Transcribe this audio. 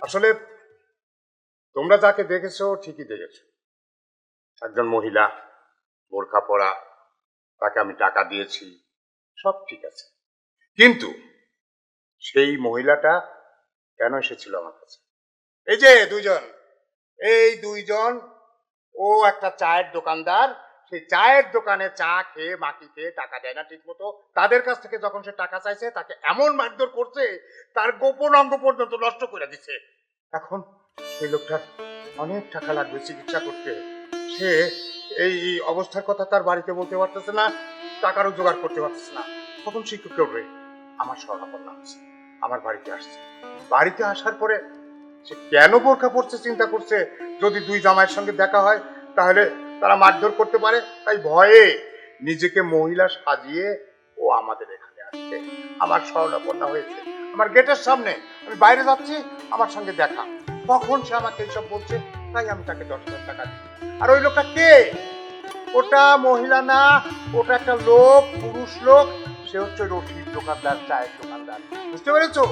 আসলে তোমরা যাকে দেখেছো ঠিকই দেখেছো, একজন মহিলা, বোরখা পরা, তাকে আমি টাকা দিয়েছি, সব ঠিক আছে। কিন্তু সেই মহিলাটা কেন এসেছিল আমার কাছে? এই যে দুইজন, এই দুইজন, ও একটা চায়ের দোকানদার, সেই চায়ের দোকানে চা খেয়ে মাটি খেয়ে টাকা দেয় না ঠিক মতো, তাদের কাছ থেকে যখন সে টাকা চাইছে তাকে এমন মারধর করছে, তার গোপন অঙ্গ পর্যন্ত নষ্ট করে দিছে। এখন সেই লোকটার অনেক টাকা লাগবে চিকিৎসা করতে, সে এই অবস্থার কথা তার বাড়িতে বলতে পারতেছে না, টাকারও জোগাড় করতে পারতেছে না। তখন সে কি করবে? আমার শরণাপন্ন হচ্ছে, আমার বাড়িতে আসছে। বাড়িতে আসার পরে সে কেন বোরখা পড়ছে চিন্তা করছে, যদি দুই জামাইয়ের সঙ্গে দেখা হয় তাহলে তারা মারধর করতে পারে, তাই ভয়ে নিজেকে মহিলা সাজিয়ে ও আমাদের এখানে আসছে। আমার শরণাপন্ন হয়েছে আমার গেটের সামনে, আমি বাইরে যাচ্ছি, আমার সঙ্গে দেখা। কখন সে আমাকে এইসব বলছে, তাই আমি তাকে 10,000 টাকা দিই। আর ওই লোকটা কে? ওটা মহিলা না, ওটা একটা লোক, পুরুষ লোক। সে হচ্ছে রশিদ দোকানদার, চায়ের দোকানদার। বুঝতে পেরেছো?